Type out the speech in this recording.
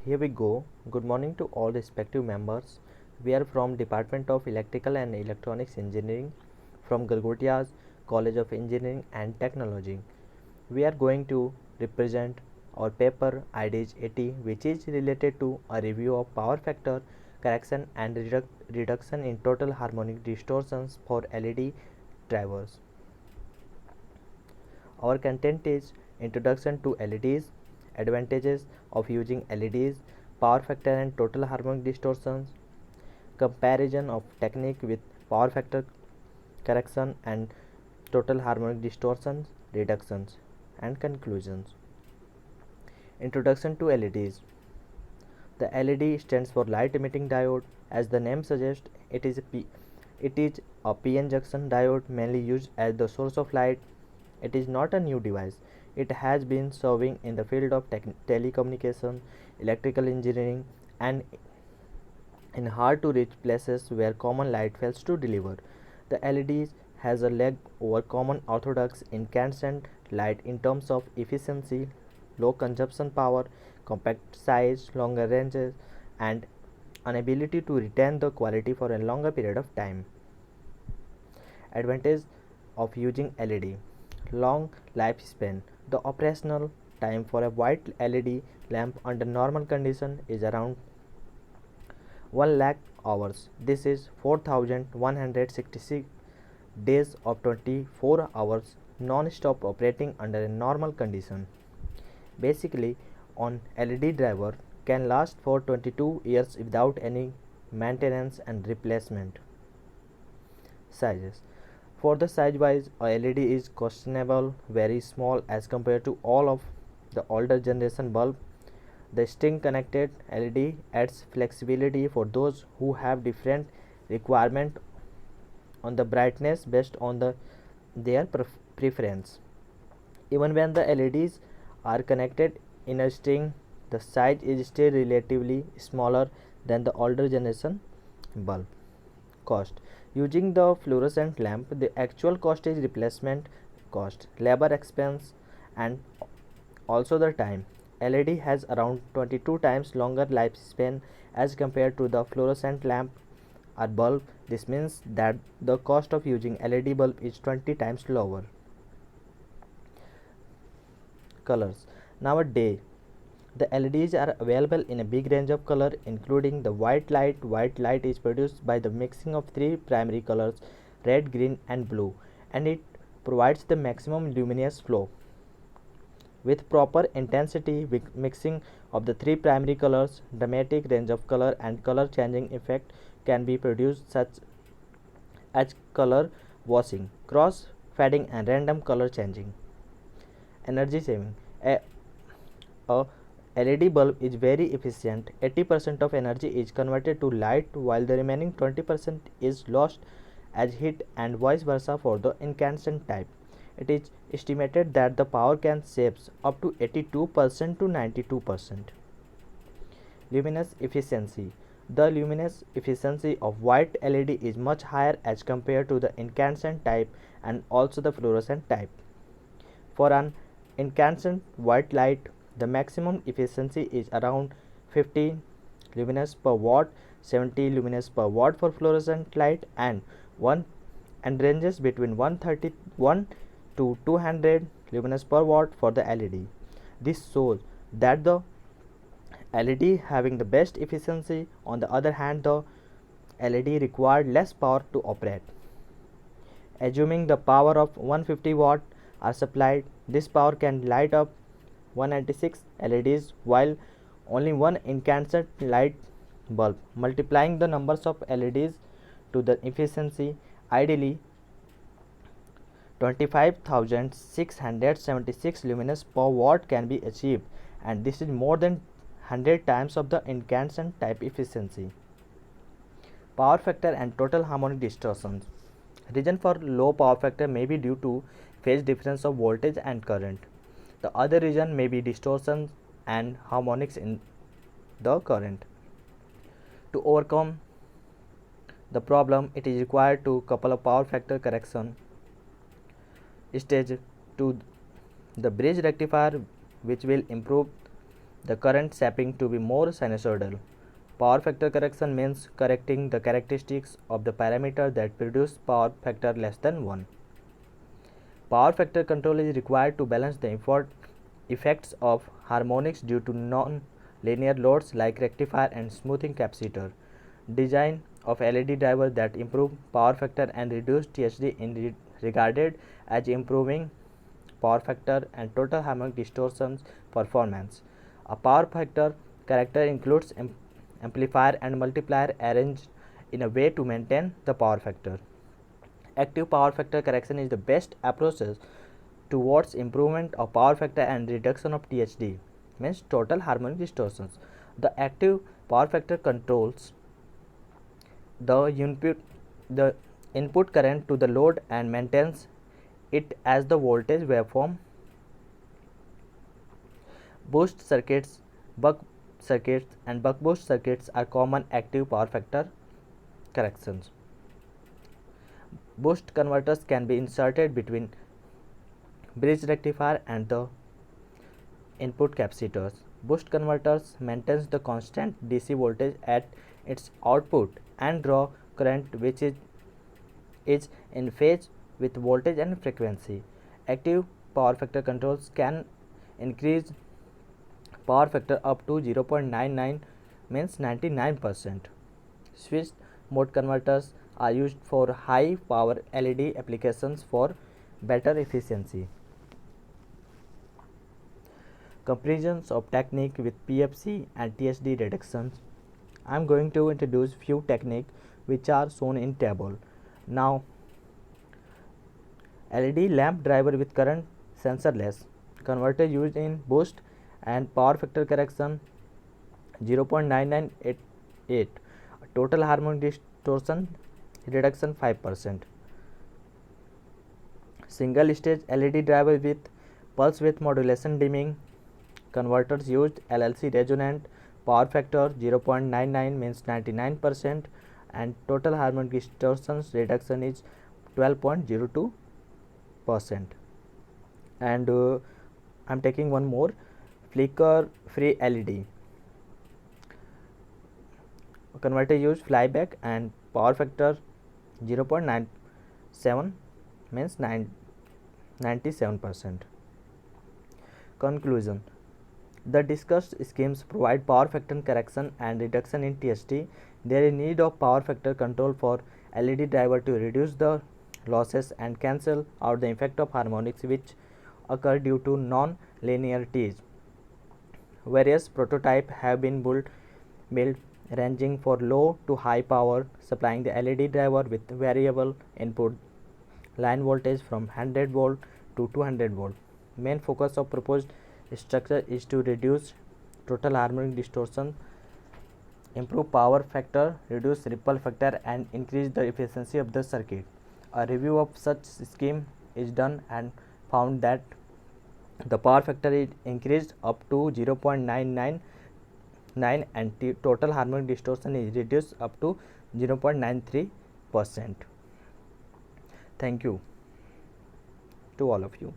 Here we go. Good morning to all respective members. We are from Department of Electrical and Electronics Engineering from Galgotia's College of Engineering and Technology. We are going to represent our paper IDs 80, which is related to a review of power factor correction and reduction in total harmonic distortions for LED drivers. Our content is Introduction to LEDs, Advantages of using LEDs, Power factor and total harmonic distortions, Comparison of technique with power factor correction and total harmonic distortions, reductions, and conclusions. Introduction to LEDs. The LED stands for light emitting diode. As the name suggests, it is a PN junction diode mainly used as the source of light. It is not a new device. It has been serving in the field of telecommunication, electrical engineering, and in hard to reach places where common light fails to deliver. The LED has a leg over common orthodox incandescent light in terms of efficiency, low consumption power, compact size, longer ranges, and an ability to retain the quality for a longer period of time. Advantage of using LED. Long lifespan. The operational time for a white LED lamp under normal condition is around 1 lakh hours. This is 4166 days of 24 hours non-stop operating under a normal condition. Basically, on LED driver can last for 22 years without any maintenance and replacement. Sizes. For the size wise, a LED is questionable, very small as compared to all of the older generation bulb. The string connected LED adds flexibility for those who have different requirement on the brightness based on their preference. Even when the LEDs are connected in a string, the size is still relatively smaller than the older generation bulb. Cost. Using the fluorescent lamp, the actual cost is replacement cost, labor expense, and also the time. LED has around 22 times longer lifespan as compared to the fluorescent lamp or bulb. This means that the cost of using LED bulb is 20 times lower. Colors. Nowadays, the LEDs are available in a big range of color including the white light. White light is produced by the mixing of three primary colors red, green and blue, and it provides the maximum luminous flow. With proper intensity mixing of the three primary colors, dramatic range of color and color changing effect can be produced such as color washing, cross fading and random color changing. Energy saving. A LED bulb is very efficient. 80% of energy is converted to light while the remaining 20% is lost as heat and vice versa for the incandescent type. It is estimated that the power can save up to 82% to 92%. Luminous efficiency. The luminous efficiency of white LED is much higher as compared to the incandescent type and also the fluorescent type. For an incandescent white light, the maximum efficiency is around 50 lumens per watt, 70 lumens per watt for fluorescent light, and ranges between 131 to 200 lumens per watt for the LED. This shows that the LED having the best efficiency. On the other hand, the LED required less power to operate. Assuming the power of 150 watt are supplied, this power can light up 196 LEDs while only one incandescent light bulb. Multiplying the numbers of LEDs to the efficiency, ideally 25,676 lumens per watt can be achieved, and this is more than 100 times of the incandescent type efficiency. Power factor and total harmonic distortions. Reason for low power factor may be due to phase difference of voltage and current. The other reason may be distortions and harmonics in the current. To overcome the problem, it is required to couple a power factor correction stage to the bridge rectifier, which will improve the current sampling to be more sinusoidal. Power factor correction means correcting the characteristics of the parameter that produce power factor less than 1. Power factor control is required to balance the effects of harmonics due to non-linear loads like rectifier and smoothing capacitor. Design of LED driver that improve power factor and reduce THD in regarded as improving power factor and total harmonic distortion performance. A power factor character includes amplifier and multiplier arranged in a way to maintain the power factor. Active power factor correction is the best approach towards improvement of power factor and reduction of THD, means total harmonic distortions. The active power factor controls the input current to the load and maintains it as the voltage waveform. Boost circuits, buck circuits and buck boost circuits are common active power factor corrections. Boost converters can be inserted between bridge rectifier and the input capacitors. Boost converters maintains the constant DC voltage at its output and draw current which is in phase with voltage and frequency. Active power factor controls can increase power factor up to 0.99, means 99%. Switched mode converters are used for high power LED applications for better efficiency. Comparisons of technique with PFC and THD reductions. I am going to introduce few techniques which are shown in table. Now, LED lamp driver with current sensorless converter used in boost and power factor correction 0.9988, total harmonic distortion reduction 5%. Single stage LED driver with pulse width modulation dimming converters used LLC resonant power factor 0.99, means 99%, and total harmonic distortion reduction is 12.02%. And I am taking one more, flicker free LED converter used flyback and power factor 0.97, means 97%. Conclusion. The discussed schemes provide power factor correction and reduction in THD. There is need of power factor control for LED driver to reduce the losses and cancel out the effect of harmonics which occur due to non-linearities. Various prototypes have been built ranging for low to high power, supplying the LED driver with variable input line voltage from 100 volt to 200 volt. Main focus of proposed structure is to reduce total harmonic distortion, improve power factor, reduce ripple factor and increase the efficiency of the circuit. A review of such scheme is done and found that the power factor is increased up to 0.999 and total harmonic distortion is reduced up to 0.93%. Thank you to all of you.